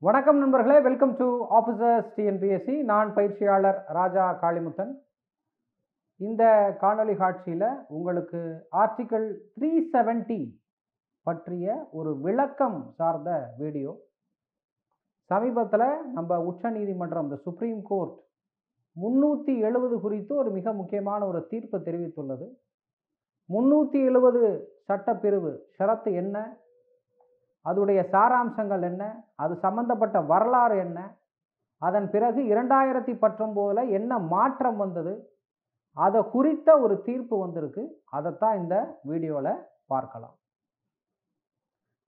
வணக்கம் நண்பர்களே, welcome to officers TNPSC. நான் பயிற்சியாளர் ராஜா காளிமுத்தன். இந்த காணொளி காட்சியில் உங்களுக்கு ஆர்டிகிள் 370 பற்றிய ஒரு விளக்கம் சார்ந்த வீடியோ. சமீபத்தில் நம்ம உச்ச நீதிமன்றம், இந்த சுப்ரீம் கோர்ட் 370 குறித்து ஒரு மிக முக்கியமான ஒரு தீர்ப்பு தெரிவித்துள்ளது. 370 சட்டப்பிரிவு ஷரத்து என்ன, அதோடைய சாராம்சங்கள் என்ன, அது சம்பந்தப்பட்ட வரலாறு என்ன, அதன் பிறகு 2019 என்ன மாற்றம் வந்தது, அதை குறித்த ஒரு தீர்ப்பு வந்திருக்கு. அதைத்தான் இந்த வீடியோவில் பார்க்கலாம்.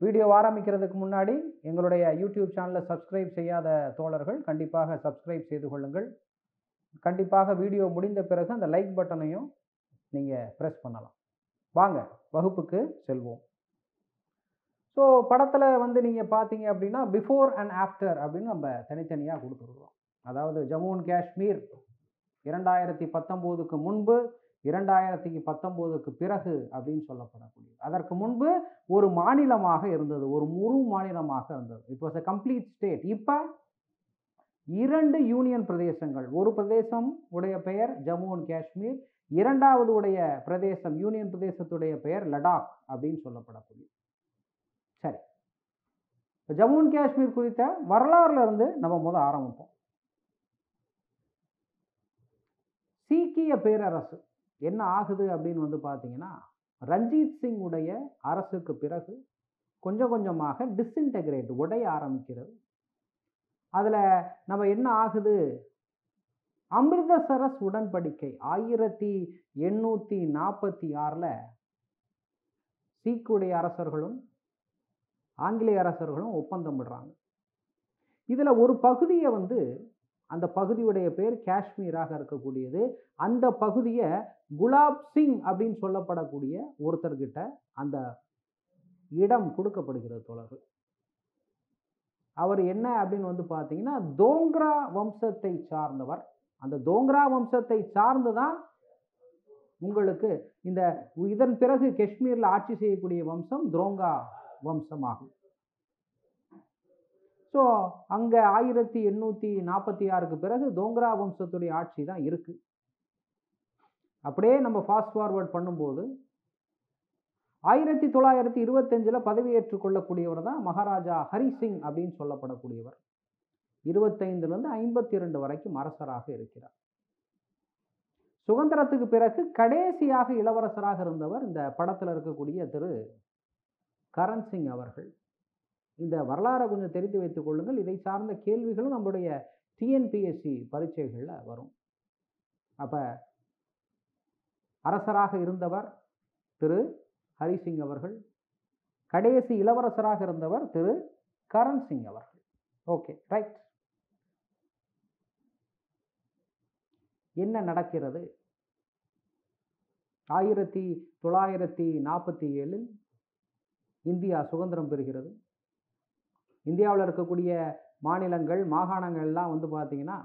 வீடியோ ஆரம்பிக்கிறதுக்கு முன்னாடி எங்களுடைய யூடியூப் சேனலை சப்ஸ்கிரைப் செய்யாத தோழர்கள் கண்டிப்பாக சப்ஸ்கிரைப் செய்து கொள்ளுங்கள். கண்டிப்பாக வீடியோ முடிந்த பிறகு அந்த லைக் பட்டனையும் நீங்கள் ப்ரெஸ் பண்ணலாம். வாங்க வகுப்புக்கு செல்வோம். ஸோ படத்தில் நீங்கள் பார்த்தீங்க அப்படின்னா பிஃபோர் அண்ட் ஆஃப்டர் அப்படின்னு நம்ம தனித்தனியாக கொடுத்துருக்கோம். அதாவது ஜம்மு அண்ட் காஷ்மீர் 2019க்கு முன்பு, 2019க்கு பிறகு அப்படின்னு சொல்லப்படக்கூடியது. அதற்கு முன்பு ஒரு மாநிலமாக இருந்தது, ஒரு முழு மாநிலமாக இருந்தது. It was a complete state. இப்போ 2 யூனியன் பிரதேசங்கள், ஒரு பிரதேசம் உடைய பெயர் ஜம்மு அண்ட் காஷ்மீர், இரண்டாவது உடைய பிரதேசம் யூனியன் பிரதேசத்துடைய பெயர் லடாக் அப்படின்னு சொல்லப்படக்கூடியது. சரி, ஜம்மு அண்ட் காஷ்மீர் குறித்த வரலாறுல இருந்து நம்ம ஆரம்பிப்போம். சீக்கிய பேரரசு என்ன ஆகுது அப்படின்னு பார்த்தீங்கன்னா, ரஞ்சித் சிங் உடைய அரசுக்கு பிறகு கொஞ்சம் கொஞ்சமாக டிஸ்இன்டெகிரேட், உடைய ஆரம்பிக்கிறது. அதில் நம்ம என்ன ஆகுது, அமிர்தசரஸ் உடன்படிக்கை 1846 சீக்குடைய அரசர்களும் ஆங்கிலேய அரசர்களும் ஒப்பந்தம் விடுறாங்க. இதில் ஒரு பகுதியை அந்த பகுதியுடைய பேர் காஷ்மீராக இருக்கக்கூடியது. அந்த பகுதியை குலாப் சிங் அப்படின்னு சொல்லப்படக்கூடிய ஒருத்தர்கிட்ட அந்த இடம் கொடுக்கப்படுகிறது தோழர்கள். அவர் என்ன அப்படின்னு பார்த்தீங்கன்னா, தோங்ரா வம்சத்தை சார்ந்தவர். அந்த தோங்ரா வம்சத்தை சார்ந்துதான் உங்களுக்கு இதன் பிறகு காஷ்மீரில் ஆட்சி செய்யக்கூடிய வம்சம் தோங்ரா வம்சமாகும். ஸோ அங்கே 1846க்கு பிறகு தோங்ரா வம்சத்துடைய ஆட்சி தான் இருக்கு. அப்படியே நம்ம ஃபாஸ்ட் ஃபார்வர்ட் பண்ணும்போது 1925 பதவியேற்றுக் கொள்ளக்கூடியவர் தான் மகாராஜா ஹரிசிங் அப்படின்னு சொல்லப்படக்கூடியவர். 25லிருந்து 52 வரைக்கும் அரசராக இருக்கிறார். சுதந்திரத்துக்கு பிறகு கடைசியாக இளவரசராக இருந்தவர் இந்த படத்தில் இருக்கக்கூடிய திரு கரண் சிங் அவர்கள். இந்த வரலாறை கொஞ்சம் தெரிந்து வைத்துக் கொள்ளுங்கள். இதை சார்ந்த கேள்விகளும் நம்முடைய டிஎன்பிஎஸ்சி பரீட்சைகளில் வரும். அப்போ அரசராக இருந்தவர் திரு ஹரிசிங் அவர்கள், கடைசி இளவரசராக இருந்தவர் திரு கரண் சிங் அவர்கள். Okay, right. என்ன நடக்கிறது? 1947 இந்தியா சுதந்திரம் பெறுகிறது. இந்தியாவில் இருக்கக்கூடிய மாநிலங்கள், மாகாணங்கள் எல்லாம் பார்த்தீங்கன்னா,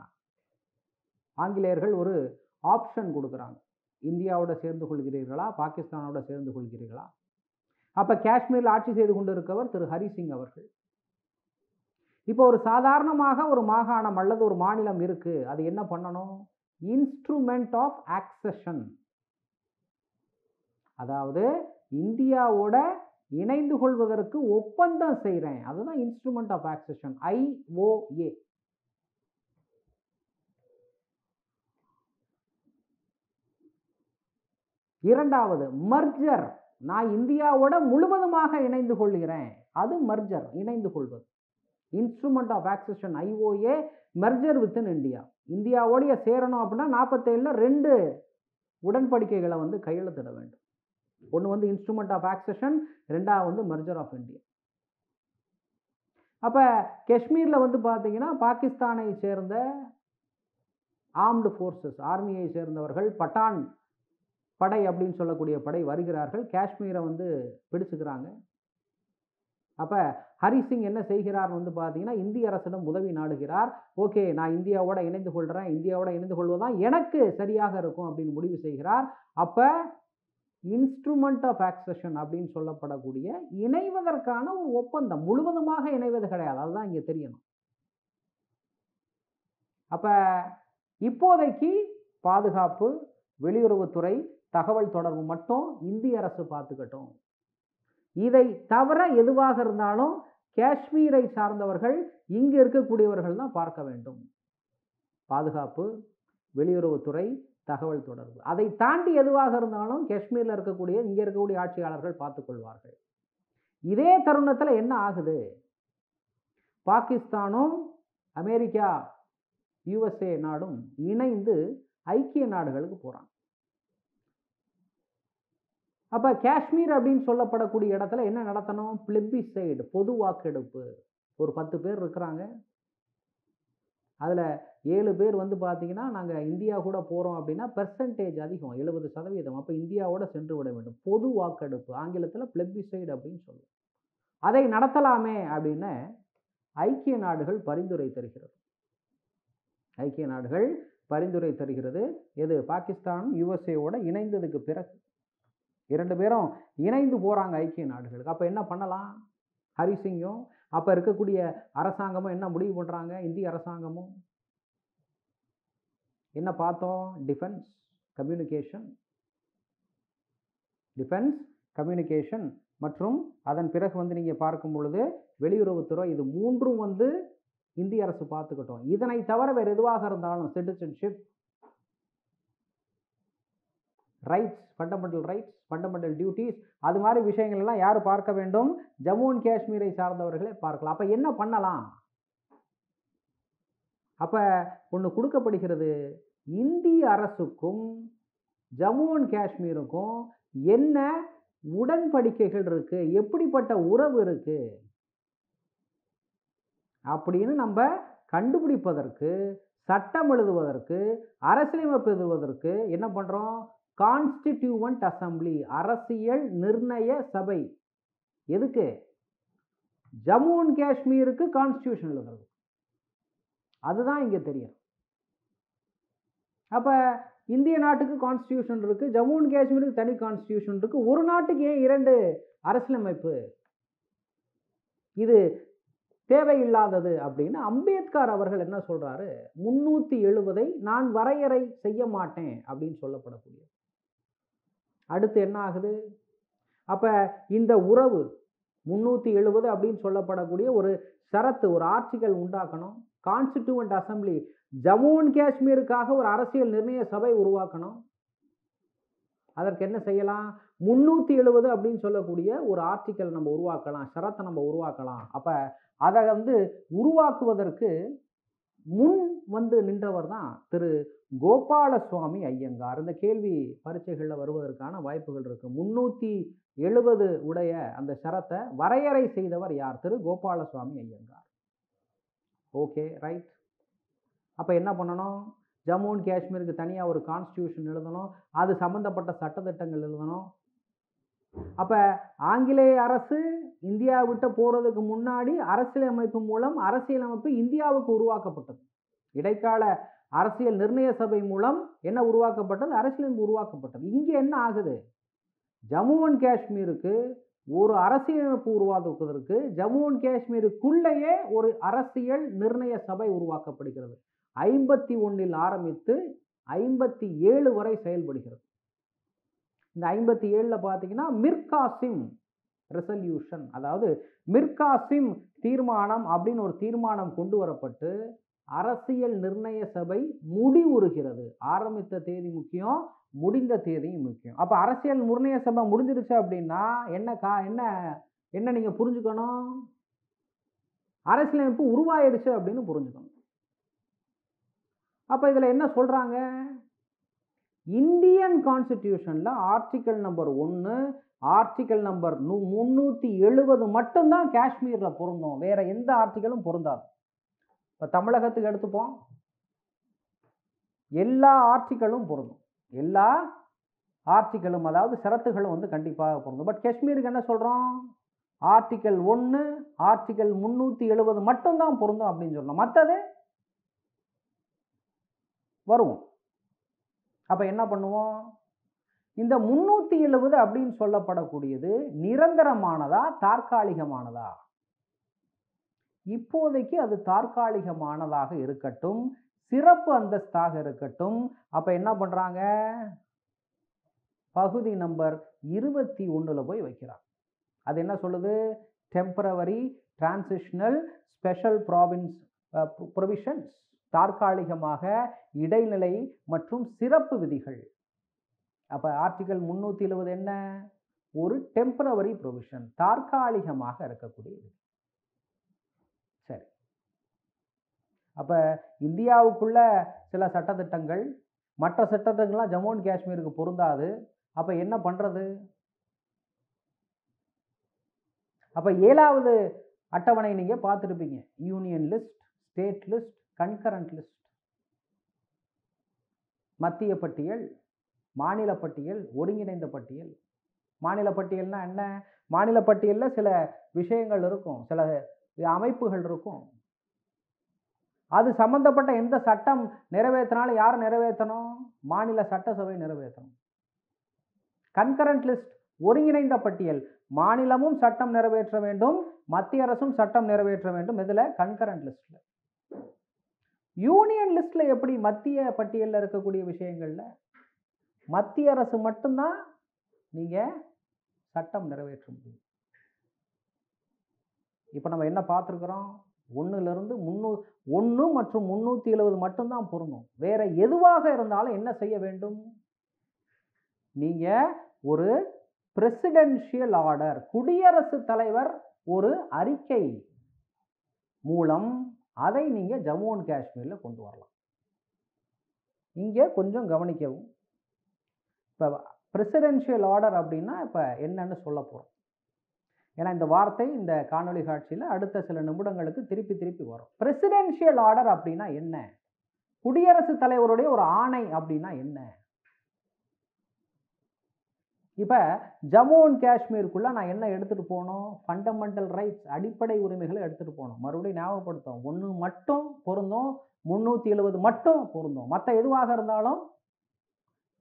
ஆங்கிலேயர்கள் ஒரு ஆப்ஷன் கொடுக்குறாங்க. இந்தியாவோட சேர்ந்து கொள்கிறீர்களா, பாகிஸ்தானோட சேர்ந்து கொள்கிறீர்களா? அப்போ காஷ்மீரில் ஆட்சி செய்து கொண்டு இருக்கவர் திரு ஹரிசிங் அவர்கள். இப்போ ஒரு சாதாரணமாக ஒரு மாகாணம் அல்லது ஒரு மாநிலம் இருக்கு, அது என்ன பண்ணணும்? இன்ஸ்ட்ருமெண்ட் ஆஃப் ஆக்சஷன், அதாவது இந்தியாவோட இணைந்து கொள்வதற்கு ஒப்பந்தம் செய்கிறேன், அதுதான் இன்ஸ்ட்ருமெண்ட் ஆஃப் ஆக்சஷன், IOA. இரண்டாவது மர்ஜர், நான் இந்தியாவோட முழுவதுமாக இணைந்து கொள்கிறேன், அது மர்ஜர், இணைந்து கொள்வது. Instrument of accession IOA, merger within India. இந்தியாவோடைய சேரணும் அப்படின்னா 47ல் 2 உடன்படிக்கைகளை கையெழுத்திட வேண்டும். ஒன்று இன்ஸ்ட்ருமெண்ட் ஆஃப் ஆக்சஷன், ரெண்டாவது மர்ஜர் ஆஃப் இந்தியா. அப்போ காஷ்மீரில் பார்த்தீங்கன்னா, பாகிஸ்தானை சேர்ந்த ஆர்ம்டு ஃபோர்ஸஸ், ஆர்மியை சேர்ந்தவர்கள், பட்டான் படை அப்படின்னு சொல்லக்கூடிய படை வருகிறார்கள், காஷ்மீரை பிடிச்சுக்கிறாங்க. அப்போ ஹரிசிங் என்ன செய்கிறார்னு பார்த்தீங்கன்னா, இந்திய அரசிடம் உதவி நாடுகிறார். ஓகே, நான் இந்தியாவோட இணைந்து கொள்கிறேன், இந்தியாவோட இணைந்து கொள்வதுதான் எனக்கு சரியாக இருக்கும் அப்படின்னு முடிவு செய்கிறார். அப்போ இன்ஸ்ட்ருமெண்ட் ஆஃப் ஆக்சஷன் அப்படின்னு சொல்லப்படக்கூடிய இணைவதற்கான ஒரு ஒப்பந்தம், முழுவதுமாக இணைவது கிடையாது, அதுதான் இங்கே தெரியணும். அப்போ இப்போதைக்கு பாதுகாப்பு, வெளியுறவுத்துறை, தகவல் தொடர்பு மட்டும் இந்திய அரசு பார்த்துக்கட்டும். இதை தவிர எதுவாக இருந்தாலும் காஷ்மீரை சார்ந்தவர்கள் இங்கு இருக்கக்கூடியவர்கள் தான் பார்க்க வேண்டும். பாதுகாப்பு, வெளியுறவுத்துறை, தகவல் தொடர்பு, அதை தாண்டி எதுவாக இருந்தாலும் காஷ்மீரில் இருக்கக்கூடிய இங்கே இருக்கக்கூடிய ஆட்சியாளர்கள் பார்த்துக்கொள்வார்கள். இதே தருணத்தில் என்ன ஆகுது? பாகிஸ்தானும் அமெரிக்கா, USA நாடும் இணைந்து ஐக்கிய நாடுகளுக்கு போகிறாங்க. அப்போ காஷ்மீர் அப்படின்னு சொல்லப்படக்கூடிய இடத்துல என்ன நடத்தணும்? பிளெபிசைடு, பொது வாக்கெடுப்பு. ஒரு 10 பேர் இருக்கிறாங்க. அதில் 7 பேர் வந்து பார்த்தீங்கன்னா நாங்கள் இந்தியா கூட போகிறோம் அப்படின்னா பெர்சன்டேஜ் அதிகம், 70%. அப்போ இந்தியாவோட சென்று விட வேண்டும். பொது வாக்கெடுப்பு, ஆங்கிலத்தில் பிளெபிசைடு அப்படின்னு சொல்லுவோம். அதை நடத்தலாமே அப்படின்னு ஐக்கிய நாடுகள் பரிந்துரை தருகிறது. ஐக்கிய நாடுகள் பரிந்துரை தருகிறது. எது? பாகிஸ்தான் USAவோட இணைந்ததுக்கு பிறகு 2 பேரும் இணைந்து போகிறாங்க ஐக்கிய நாடுகளுக்கு. அப்போ என்ன பண்ணலாம்? ஹரிசிங்கும் அப்போ இருக்கக்கூடிய அரசாங்கமும் என்ன முடிவு பண்ணுறாங்க? இந்திய அரசாங்கமும் என்ன பார்த்தோம்? டிஃபென்ஸ் கம்யூனிகேஷன் மற்றும் அதன் பிறகு வந்து நீங்கள் பார்க்கும் பொழுது வெளியுறவுத்துறை, இது மூன்றும் வந்து இந்திய அரசு பார்த்துக்கிட்டோம். இதனை தவிர வேறு எதுவாக இருந்தாலும் சிட்டிசன்ஷிப், ரைட்ஸ், ஃபண்டமெண்டல் டியூட்டிஸ், அது மாதிரி விஷயங்கள் எல்லாம் யார் பார்க்க வேண்டும்? ஜம்மு அண்ட் காஷ்மீரை சார்ந்தவர்களே பார்க்கலாம். அப்போ என்ன பண்ணலாம்? அப்போ ஒன்று கொடுக்கப்படுகிறது, இந்திய அரசுக்கும் ஜம்மு அண்ட் காஷ்மீருக்கும் என்ன உடன்படிக்கைகள் இருக்கு, எப்படிப்பட்ட உறவு இருக்கு அப்படின்னு நம்ம கண்டுபிடிப்பதற்கு, சட்டம் எழுதுவதற்கு, அரசியலமைப்பு எழுதுவதற்கு என்ன பண்றோம்? கான்ஸ்டிடியூவன்ட் அசம்பிளி, அரசியல் நிர்ணய சபை. எதுக்கு? ஜம்மு அண்ட் காஷ்மீருக்கு கான்ஸ்டிடியூஷன் எழுதுறது. அதுதான் இங்க தெரியும். அப்ப இந்திய நாட்டுக்கு கான்ஸ்டிடியூஷன் இருக்கு, ஜம்மு அண்ட் காஷ்மீருக்கு தனி கான்ஸ்டிடியூஷன் இருக்கு. ஒரு நாட்டுக்கு ஏன் 2 அரசியலமைப்பு? இது தேவையில்லாதது அப்படின்னு அம்பேத்கர் அவர்கள் என்ன சொல்றாரு? 370 நான் வரையறை செய்ய மாட்டேன் அப்படின்னு சொல்லப்படக்கூடிய. அடுத்து என்ன ஆகுது? அப்ப இந்த உறவு 370 அப்படின்னு சொல்லப்படக்கூடிய ஒரு ஷரத்து, ஒரு ஆர்டிகல் உண்டாக்கணும். கான்ஸ்டிடியூவன்ட் அசம்பிளி, ஜம்மு அண்ட் காஷ்மீருக்காக ஒரு அரசியல் நிர்ணய சபை உருவாக்கணும். அதற்கு என்ன செய்யலாம்? 370 அப்படின்னு சொல்லக்கூடிய ஒரு ஆர்டிக்கல் நம்ம உருவாக்கலாம், ஷரத்தை நம்ம உருவாக்கலாம். அப்ப அதை வந்து உருவாக்குவதற்கு முன் வந்து நின்றவர் தான் திரு கோபாலசுவாமி ஐயங்கார். இந்த கேள்வி பரீட்சைகளில் வருவதற்கான வாய்ப்புகள் இருக்கு. 370 உடைய அந்த ஷரத்தை வரையறை செய்தவர் யார்? திரு கோபாலசுவாமி ஐயங்கார். Okay, right. அப்போ என்ன பண்ணணும்? ஜம்மு அண்ட் காஷ்மீருக்கு தனியாக ஒரு கான்ஸ்டியூஷன் எழுதணும், அது சம்பந்தப்பட்ட சட்டத்திட்டங்கள் எழுதணும். அப்போ ஆங்கிலேய அரசு இந்தியா விட்டு போகிறதுக்கு முன்னாடி அரசியலமைப்பு மூலம் அரசியலமைப்பு இந்தியாவுக்கு உருவாக்கப்பட்டது. இடைக்கால அரசியல் நிர்ணய சபை மூலம் என்ன உருவாக்கப்பட்டது? அரசியலமைப்பு உருவாக்கப்பட்டது. இங்கே என்ன ஆகுது? ஜம்மு அண்ட் காஷ்மீருக்கு ஒரு அரசியலமைப்பு உருவாக்குவதற்கு ஜம்மு அண்ட் காஷ்மீருக்குள்ளேயே ஒரு அரசியல் நிர்ணய சபை உருவாக்கப்படுகிறது. 51 ஆரம்பித்து 57 வரை செயல்படுகிறது. இந்த 57 பார்த்தீங்கன்னா மிர்காசிம் ரெசல்யூஷன், அதாவது மிர்காசிம் தீர்மானம் அப்படின்னு ஒரு தீர்மானம் கொண்டு வரப்பட்டு அரசியல் நிர்ணய சபை முடிவுறுகிறது. ஆரம்பித்த தேதி முக்கியம், முடிந்த தேதியும் முக்கியம். அப்ப அரசியல் நிர்ணய சபை முடிஞ்சிருச்சு அப்படின்னா என்ன நீங்க புரிஞ்சுக்கணும்? அரசியலமைப்பு உருவாயிருச்சு அப்படின்னு புரிஞ்சுக்கணும். அப்ப இதுல என்ன சொல்றாங்க? இந்தியன் கான்ஸ்டிடியூஷன்ல ஆர்டிகல் நம்பர் 1, ஆர்டிகல் நம்பர் 370 மட்டும்தான் காஷ்மீர்ல பொருந்தும், வேற எந்த ஆர்டிகலும் பொருந்தாது. இப்ப தமிழகத்துக்கு எடுத்துப்போம், எல்லா ஆர்டிகளும் பொருந்தும், எல்லா ஆர்டிகளும், அதாவது ஷரத்துகளும் வந்து கண்டிப்பாக பொருந்தும். பட் காஷ்மீருக்கு என்ன சொல்றோம்? ஆர்டிகல் 1, ஆர்டிகல் 370 மட்டும்தான் பொருந்தும் அப்படின்னு சொல்லணும், மற்றது வருவோம். அப்ப என்ன பண்ணுவோம்? இந்த 370 அப்படின்னு சொல்லப்படக்கூடியது நிரந்தரமானதா தற்காலிகமானதா? இப்போதைக்கு அது தற்காலிகமானதாக இருக்கட்டும். சிறப்பு அந்தஸ்தாக இருக்கட்டும். அப்போ என்ன பண்ணுறாங்க, பகுதி நம்பர் 21 போய் வைக்கிறாங்க. அது என்ன சொல்லுது, டெம்பரவரி டிரான்சிஷனல் ஸ்பெஷல் ப்ரொவிஷன்ஸ், தற்காலிகமாக இடைநிலை மற்றும் சிறப்பு விதிகள். அப்போ ஆர்டிகல் 370 என்ன, ஒரு டெம்பரவரி ப்ரொவிஷன், தற்காலிகமாக இருக்கக்கூடிய விதி. சரி, அப்போ இந்தியாவுக்குள்ள சில சட்டத்திட்டங்கள் மற்ற சட்டத்திட்டங்கள்லாம் ஜம்மு அண்ட் காஷ்மீருக்கு பொருந்தாது. அப்போ என்ன பண்ணுறது? அப்போ 7வது அட்டவணை நீங்கள் பார்த்துருப்பீங்க, union list, state list, concurrent list. மத்திய பட்டியல், மாநில பட்டியல், ஒருங்கிணைந்த பட்டியல். மாநில பட்டியல்னா என்ன, மாநில பட்டியலில் சில விஷயங்கள் இருக்கும், சில அமைப்புகள் இருக்கும். அது சம்பந்தப்பட்ட எந்த சட்டம் நிறைவேற்றினாலும் யார் நிறைவேற்றணும், மாநில சட்டசபை நிறைவேற்றணும். கன்கரண்ட் லிஸ்ட், ஒருங்கிணைந்த பட்டியல், மாநிலமும் சட்டம் நிறைவேற்ற வேண்டும், மத்திய அரசும் சட்டம் நிறைவேற்ற வேண்டும். இதில் கன்கரண்ட் லிஸ்ட்ல. யூனியன் லிஸ்ட்ல எப்படி, மத்திய பட்டியலில் இருக்கக்கூடிய விஷயங்கள்ல மத்திய அரசு மட்டும்தான் நீங்க சட்டம் நிறைவேற்ற முடியும். இப்போ நம்ம என்ன பார்த்துருக்கிறோம், 1 மற்றும் 370 மட்டும்தான் பொருந்தும். வேற எதுவாக இருந்தாலும் என்ன செய்ய வேண்டும், நீங்க ஒரு பிரசிடென்ஷியல் ஆர்டர், குடியரசுத் தலைவர் ஒரு அறிக்கை மூலம் அதை நீங்க ஜம்மு அண்ட் காஷ்மீர்ல கொண்டு வரலாம். இங்க கொஞ்சம் கவனிக்கவும். இப்போ பிரசிடென்ஷியல் ஆர்டர் அப்படின்னா இப்போ என்னன்னு சொல்ல போறோம். ஏன்னா இந்த வார்த்தை இந்த காணொலி காட்சியில் அடுத்த சில நிமிடங்களுக்கு திருப்பி வரும். பிரசிடென்ஷியல் ஆர்டர் அப்படின்னா என்ன, குடியரசுத் தலைவருடைய ஒரு ஆணை அப்படின்னா என்ன. இப்போ ஜம்மு அண்ட் காஷ்மீருக்குள்ள நான் என்ன எடுத்துட்டு போகணும், ஃபண்டமெண்டல் ரைட்ஸ், அடிப்படை உரிமைகளை எடுத்துட்டு போகணும். மறுபடியும் ஞாபகப்படுத்தும், 1 மட்டும் பொருந்தும், 370 மட்டும் பொருந்தும். மற்ற எதுவாக இருந்தாலும்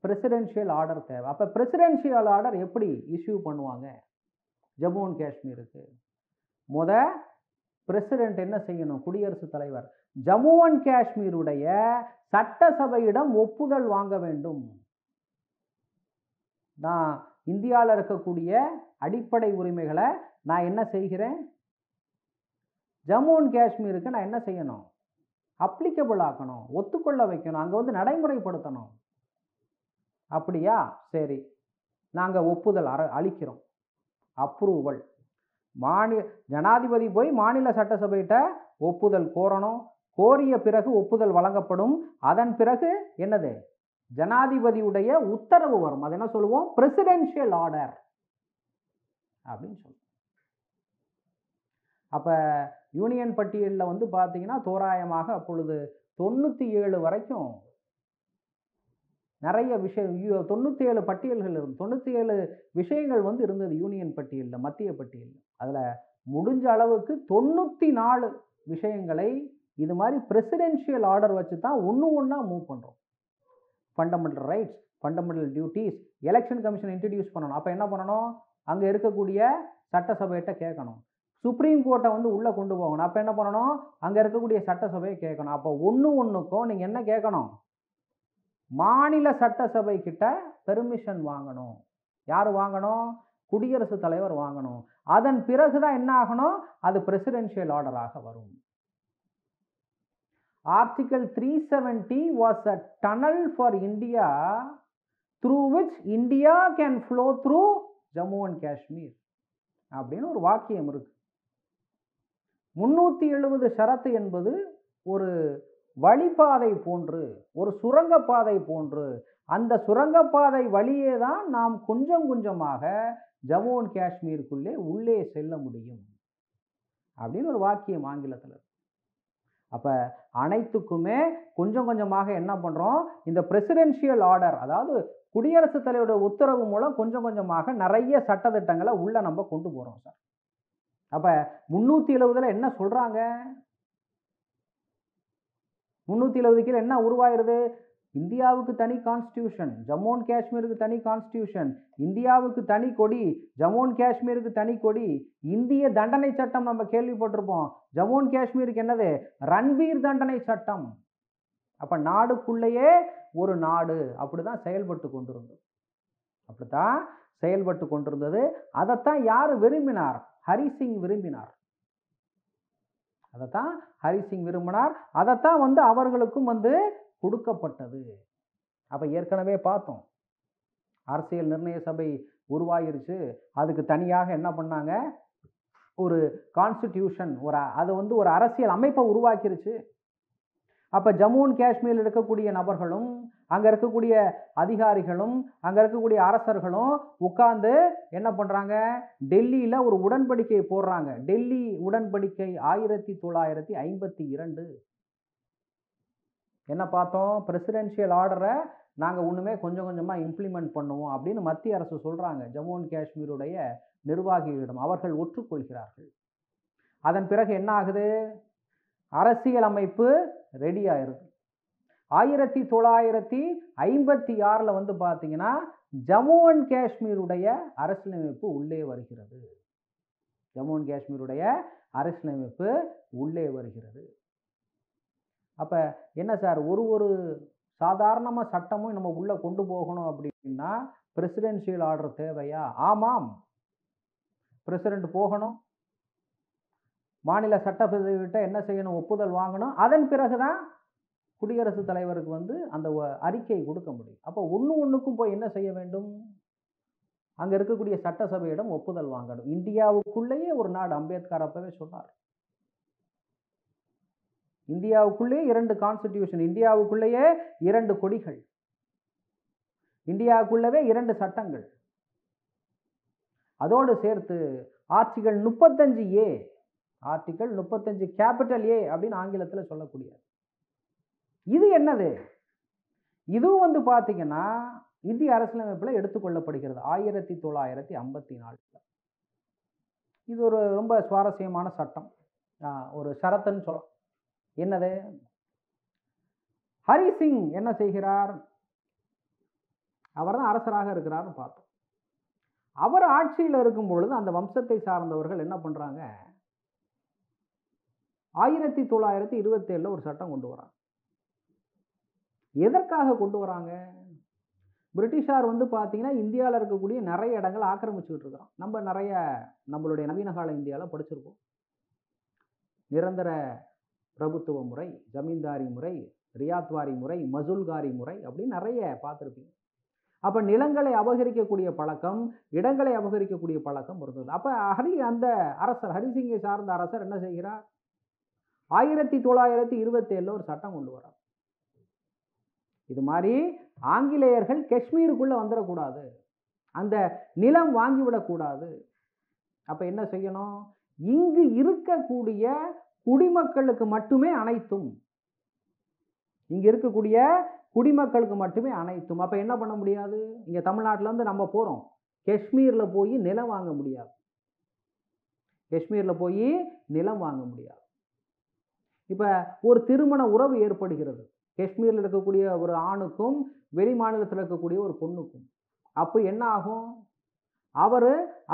பிரசிடென்ஷியல் ஆர்டர் தேவை. அப்போ பிரசிடென்ஷியல் ஆர்டர் எப்படி இஷ்யூ பண்ணுவாங்க ஜம்மு அண்ட் காஷ்மீருக்கு? பிரசிடென்ட் என்ன செய்யணும், குடியரசுத் தலைவர் ஜம்மு அண்ட் காஷ்மீருடைய சட்டசபையிடம் ஒப்புதல் வாங்க வேண்டும். நான் இந்தியாவில் இருக்கக்கூடிய அடிப்படை உரிமைகளை நான் என்ன செய்கிறேன், ஜம்மு அண்ட் காஷ்மீருக்கு நான் என்ன செய்யணும், அப்ளிகபிள் ஆக்கணும், ஒத்துக்கொள்ள வைக்கணும், அங்கே வந்து நடைமுறைப்படுத்தணும். அப்படியா, சரி, நாங்கள் ஒப்புதல் அளிக்கிறோம், அப்ரூவல். ஜனாதிபதி போய் மாநில சட்டசபையிட்ட ஒப்புதல் கோரணும். கோரிய பிறகு ஒப்புதல் வழங்கப்படும். அதன் பிறகு என்னது, ஜனாதிபதியுடைய உத்தரவு வரும். அது என்ன சொல்லுவோம், பிரசிடென்ஷியல் ஆர்டர் அப்படின்னு சொல்லுவோம். அப்ப யூனியன் பட்டியலில் வந்து பார்த்தீங்கன்னா தோராயமாக அப்பொழுது 97 வரைக்கும் நிறைய விஷயம், 97 பட்டியல்கள் இருந்து 97 விஷயங்கள் வந்து இருந்தது யூனியன் பட்டியலில், மத்திய பட்டியலில். அதில் முடிஞ்ச அளவுக்கு 94 விஷயங்களை இது மாதிரி பிரசிடென்ஷியல் ஆர்டர் வச்சு தான் ஒன்றா மூவ் பண்ணுறோம். Fundamental rights, fundamental duties, election commission introduce பண்ணணும். அப்போ என்ன பண்ணணும், அங்கே இருக்கக்கூடிய சட்டசபையிட்ட கேட்கணும். சுப்ரீம் கோர்ட்டை வந்து உள்ளே கொண்டு போகணும். அப்போ என்ன பண்ணணும், அங்கே இருக்கக்கூடிய சட்டசபையை கேட்கணும். அப்போ ஒன்றுக்கும் நீங்கள் என்ன கேட்கணும், மாநில சட்டசபை கிட்ட பெர்மிஷன் வாங்கணும். யார் வாங்கணும், குடியரசுத் தலைவர் வாங்கணும். அதன் பிறகுதான் என்ன ஆகணும், அது பிரசிடென்ஷியல் ஆர்டராக வரும். Article 370 was a tunnel for India through which India can flow through Jammu and Kashmir அப்படின்னு ஒரு வாக்கியம் இருக்கு. 370 ஷரத்து என்பது ஒரு வழிபாதை போன்று, ஒரு சுரங்கப்பாதை போன்று. அந்த சுரங்கப்பாதை வழியே தான் நாம் கொஞ்சம் கொஞ்சமாக ஜம்மு அண்ட் காஷ்மீருக்குள்ளே உள்ளே செல்ல முடியும் அப்படின்னு ஒரு வாக்கியம் ஆங்கிலத்தில். அப்போ அனைத்துக்குமே கொஞ்சம் கொஞ்சமாக என்ன பண்ணுறோம், இந்த பிரசிடென்ஷியல் ஆர்டர், அதாவது குடியரசுத் தலைவருடைய உத்தரவு மூலம் கொஞ்சம் கொஞ்சமாக நிறைய சட்டத்திட்டங்களை உள்ள நம்ம கொண்டு போகிறோம் சார். அப்போ 370 என்ன சொல்கிறாங்க, 370 கீழே என்ன உருவாயிருது, இந்தியாவுக்கு தனி கான்ஸ்டியூஷன், ஜம்மு அண்ட் காஷ்மீருக்கு தனி கான்ஸ்டியூஷன், இந்தியாவுக்கு தனி கொடி, ஜம்மு அண்ட் காஷ்மீருக்கு தனி கொடி, இந்திய தண்டனை சட்டம் நம்ம கேள்விப்பட்டிருப்போம். ஜம்மு அண்ட் காஷ்மீருக்கு என்னது, ரன்பீர் தண்டனை சட்டம். அப்ப நாடுக்குள்ளேயே ஒரு நாடு அப்படிதான் செயல்பட்டு கொண்டிருந்தது. அப்படித்தான் செயல்பட்டு கொண்டிருந்தது. அதைத்தான் யாரு விரும்பினார்? ஹரிசிங் விரும்பினார். அதைத்தான் ஹரிசிங் விரும்பினார். அதைத்தான் அவர்களுக்கும் கொடுக்கப்பட்டது. அப்ப ஏற்கனவே பார்த்தோம், அரசியல் நிர்ணய சபை உருவாயிருச்சு. அதுக்கு தனியாக என்ன பண்ணாங்க? ஒரு கான்ஸ்டிடியூஷன், அது ஒரு அரசியல் அமைப்பை உருவாக்கிருச்சு. அப்ப ஜம்மு அண்ட் காஷ்மீரில் இருக்கக்கூடிய நபர்களும், அங்க இருக்கக்கூடிய அதிகாரிகளும், அங்க இருக்கக்கூடிய அரசர்களும் உட்கார்ந்து என்ன பண்றாங்க? டெல்லியில ஒரு உடன்படிக்கை போடுறாங்க. டெல்லி உடன்படிக்கை 1952. என்ன பார்த்தோம்? பிரசிடென்ஷியல் ஆர்டரை நாங்க ஒண்ணுமே கொஞ்சம் கொஞ்சமா இம்ப்ளிமெண்ட் பண்ணுவோம் அப்படின்னு மத்திய அரசு சொல்றாங்க ஜம்மு அண்ட் காஷ்மீருடைய நிர்வாகிகளிடம். அவர்கள் ஒற்றுக்கொள்கிறார்கள். அதன் பிறகு என்ன ஆகுது? அரசியல் அமைப்பு ரெடி ஆயிருது. 1956 பார்த்தீங்கன்னா ஜம்மு அண்ட் காஷ்மீருடைய அரசியலமைப்பு உள்ளே வருகிறது. ஜம்மு அண்ட் காஷ்மீருடைய அரசியலமைப்பு உள்ளே வருகிறது. அப்ப என்ன சார், ஒரு சாதாரணமா சட்டமும் நம்ம உள்ள கொண்டு போகணும் அப்படின்னா பிரசிடென்ஷியல் ஆர்டர் தேவையா? ஆமாம், பிரசிடென்ட் போகணும், மாநில சட்டப்பிரிவுகிட்ட என்ன செய்யணும்? ஒப்புதல் வாங்கணும். அதன் பிறகுதான் குடியரசுத் தலைவருக்கு அந்த அறிக்கை கொடுக்க முடியும். அப்போ ஒண்ணுக்கும் போய் என்ன செய்ய வேண்டும்? அங்க இருக்கக்கூடிய சட்டசபையிடம் ஒப்புதல் வாங்கணும். இந்தியாவுக்குள்ளேயே ஒரு நாடு. அம்பேத்கர் அப்பவே சொன்னார், இந்தியாவுக்குள்ளே 2 கான்ஸ்டிடியூஷன், இந்தியாவுக்குள்ளேயே 2 கொடிகள், இந்தியாவுக்குள்ளவே 2 சட்டங்கள். அதோடு சேர்த்து article 35A, article 35 capital A அப்படின்னு ஆங்கிலத்தில் சொல்லக்கூடிய இது என்னது? இதுவும் பார்த்தீங்கன்னா இந்திய அரசியலமைப்பில் எடுத்துக்கொள்ளப்படுகிறது 1954. இது ஒரு ரொம்ப சுவாரஸ்யமான சட்டம், ஒரு ஷரத்துன்னு சொல்லலாம். என்னது? ஹரிசிங் என்ன செய்கிறார்? அவர் தான் அரசராக இருக்கிறார்னு பார்த்தோம். அவர் ஆட்சியில் இருக்கும் பொழுது அந்த வம்சத்தை சார்ந்தவர்கள் என்ன பண்றாங்க? 1927 ஒரு சட்டம் கொண்டு வராங்க. எதற்காக கொண்டு வராங்க? பிரிட்டிஷார் பார்த்தீங்கன்னா இந்தியாவில் இருக்கக்கூடிய நிறைய இடங்கள் ஆக்கிரமிச்சுக்கிட்டு இருக்கிறோம். நம்ம நிறைய நம்மளுடைய நவீன கால இந்தியாவில் படிச்சிருக்கோம். நிரந்தர பிரபுத்துவ முறை, ஜமீன்தாரி முறை, ரியாத்வாரி முறை, மசூல்காரி முறை அப்படின்னு நிறைய பார்த்துருப்பீங்க. அப்ப நிலங்களை அபகரிக்கக்கூடிய பழக்கம், இடங்களை அபகரிக்கக்கூடிய பழக்கம் இருந்தது. அப்ப அந்த அரசர், ஹரிசிங்கை சார்ந்த அரசர் என்ன செய்கிறார்? 1927 ஒரு சட்டம் கொண்டு வரார். இது மாதிரி ஆங்கிலேயர்கள் காஷ்மீருக்குள்ள வந்துடக்கூடாது, அந்த நிலம் வாங்கிவிடக்கூடாது. அப்ப என்ன செய்யணும்? இங்கு இருக்கக்கூடிய குடிமக்களுக்கு மட்டுமே அனைத்தும், இங்க இருக்கக்கூடிய குடிமக்களுக்கு மட்டுமே அனைத்தும். அப்ப என்ன பண்ண முடியாது? இங்க தமிழ்நாட்டில இருந்து நம்ம போறோம், காஷ்மீர்ல போய் நிலம் வாங்க முடியாது. காஷ்மீர்ல போய் நிலம் வாங்க முடியாது. இப்ப ஒரு திருமண உறவு ஏற்படுகிறது காஷ்மீரில் இருக்கக்கூடிய ஒரு ஆணுக்கும் வெளி மாநிலத்தில் இருக்கக்கூடிய ஒரு பொண்ணுக்கும். அப்போ என்ன ஆகும்?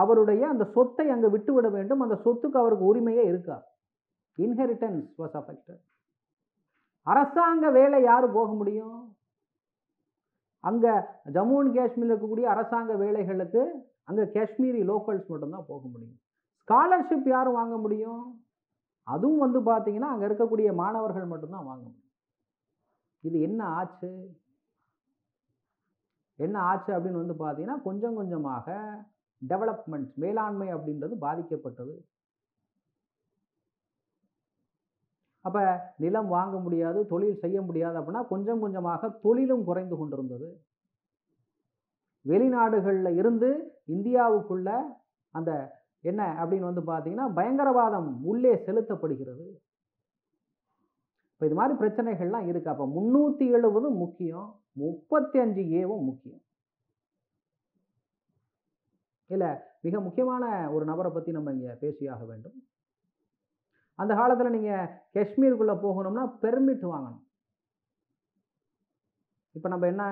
அவருடைய அந்த சொத்தை அங்க விட்டுவிட வேண்டும். அந்த சொத்துக்கு அவருக்கு உரிமையே இருக்கா. Inheritance was affected. அரசாங்க வேலை யாரு போக முடியும்? அங்க ஜம்மு அண்ட் காஷ்மீர் இருக்கக்கூடிய அரசாங்க வேலைகளுக்கு அங்க காஷ்மீரி லோக்கல்ஸ் மட்டும்தான் போக முடியும். ஸ்காலர்ஷிப் யாரும் வாங்க முடியும்? அதுவும் பார்த்தீங்கன்னா அங்க இருக்கக்கூடிய மாணவர்கள் மட்டும்தான் வாங்க முடியும். இது என்ன ஆச்சு? என்ன ஆச்சு அப்படின்னு பார்த்தீங்கன்னா கொஞ்சம் கொஞ்சமாக டெவலப்மெண்ட், மேலாண்மை அப்படின்றது பாதிக்கப்பட்டது. அப்ப நிலம் வாங்க முடியாது, தொழில் செய்ய முடியாது அப்படின்னா கொஞ்சம் கொஞ்சமாக தொழிலும் குறைந்து கொண்டிருந்தது. வெளிநாடுகள்ல இருந்து இந்தியாவுக்குள்ள அந்த என்ன அப்படின்னு பார்த்தீங்கன்னா பயங்கரவாதம் உள்ளே செலுத்தப்படுகிறது. இப்போ இது மாதிரி பிரச்சனைகள்லாம் இருக்கு. அப்போ 370 முக்கியம், 35A முக்கியம். இல்ல, மிக முக்கியமான ஒரு நபரை பத்தி நம்ம இங்க பேசியாக வேண்டும். அந்த காலத்துல நீங்க காஷ்மீருக்குள்ள போகணும்னா பெர்மிட் வாங்கணும். இப்ப நம்ம என்ன,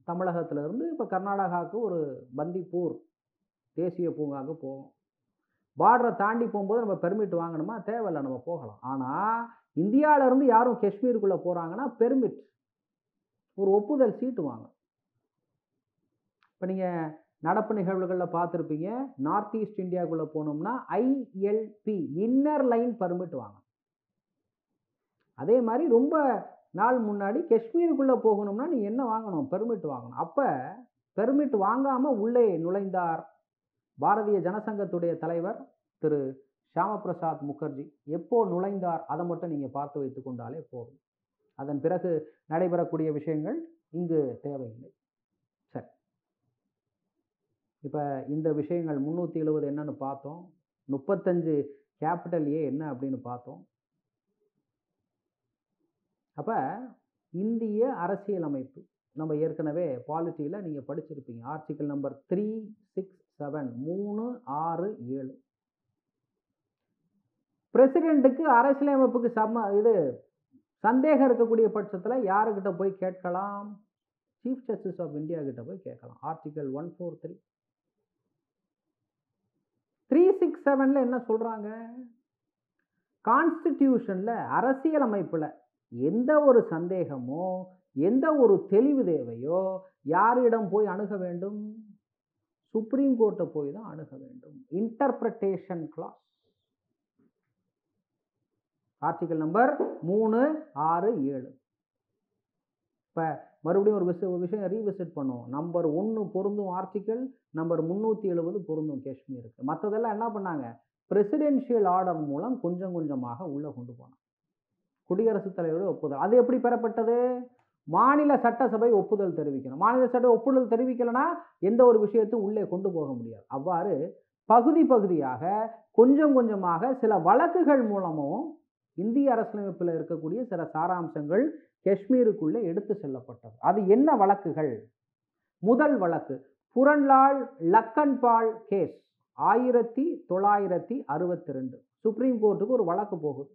தமிழகத்துல இருந்து இப்ப கர்நாடகாவுக்கு ஒரு பந்திப்பூர் தேசிய பூங்காவுக்கு போவோம். பார்டரை தாண்டி போகும்போது நம்ம பெர்மிட் வாங்கணுமா? தேவையில்லை, நம்ம போகலாம். ஆனால் இந்தியாவிலேருந்து யாரும் காஷ்மீருக்குள்ளே போகிறாங்கன்னா பெர்மிட், ஒரு ஒப்புதல் சீட்டு வாங்கணும். இப்போ நீங்கள் நடப்பு நிகழ்வுகளில் பார்த்துருப்பீங்க, நார்த் ஈஸ்ட் இந்தியாவுக்குள்ளே போகணும்னா ILP, இன்னர் லைன் பர்மிட் வாங்கணும். அதே மாதிரி ரொம்ப நாள் முன்னாடி காஷ்மீருக்குள்ளே போகணும்னா நீங்கள் என்ன வாங்கணும்? பெர்மிட் வாங்கணும். அப்போ பெர்மிட் வாங்காமல் உள்ளே நுழைந்தார் பாரதிய ஜனசங்கத்துடைய தலைவர் திரு ஷியாமா பிரசாத் முகர்ஜி. எப்போ நுழைந்தார் அதை மட்டும் நீங்கள் பார்த்து வைத்து கொண்டாலே போதும். அதன் பிறகு நடைபெறக்கூடிய விஷயங்கள் இங்கு தேவையில்லை. சரி, இப்போ இந்த விஷயங்கள் 370 என்னன்னு பார்த்தோம். 35 கேபிட்டல் ஏ என்ன அப்படின்னு பார்த்தோம். அப்போ இந்திய அரசியலமைப்பு நம்ம ஏற்கனவே பாலிட்டியில் நீங்கள் படிச்சிருப்பீங்க. Article number 367, 3, 6, 7. பிரசிடென்ட்டுக்கு அரசியலமைப்புக்கு சந்தேகம் இருக்கக்கூடிய பட்சத்தில் யாருக்கிட்ட போய் கேட்கலாம்? சீஃப் ஜஸ்டிஸ் ஆஃப் இந்தியா கிட்ட போய் கேட்கலாம். ஆர்டிகல் 143. 367 என்ன சொல்றாங்க? கான்ஸ்டிடியூஷன்ல, அரசியலமைப்புல எந்த ஒரு சந்தேகமோ எந்த ஒரு தெளிவு தேவையோ யாரிடம் போய் அணுக வேண்டும்? சுப்ரீம் கோர்ட்டை போய் தான் அணுக வேண்டும். Interpretation clause, article number 3, 6, 7. இப்போ மறுபடியும் ஒரு விஷயம் ரீவிசிட் பண்ணுவோம். நம்பர் 1 பொருந்தும் ஆர்டிகல், நம்பர் 370 பொருந்தும் காஷ்மீருக்கு. மற்றதெல்லாம் என்ன பண்ணாங்க? பிரசிடென்ஷியல் ஆர்டர் மூலம் கொஞ்சம் கொஞ்சமாக உள்ளே கொண்டு போனாங்க. குடியரசுத் தலைவருடைய ஒப்புதல். அது எப்படி பெறப்பட்டது? மாநில சட்டசபை ஒப்புதல் தெரிவிக்கணும். மாநில சட்டை ஒப்புதல் தெரிவிக்கலைன்னா எந்த ஒரு விஷயத்தையும் உள்ளே கொண்டு போக முடியாது. அவ்வாறு பகுதி பகுதியாக கொஞ்சம் கொஞ்சமாக சில வழக்குகள் மூலமும் இந்திய அரசியலமைப்பில் இருக்கக்கூடிய சில சாராம்சங்கள் காஷ்மீருக்குள்ளே எடுத்து செல்லப்பட்டது. அது என்ன வழக்குகள்? முதல் வழக்கு புரன்லால் லக்கன்பால் கேஸ், 1962. சுப்ரீம் கோர்ட்டுக்கு ஒரு வழக்கு போகுது.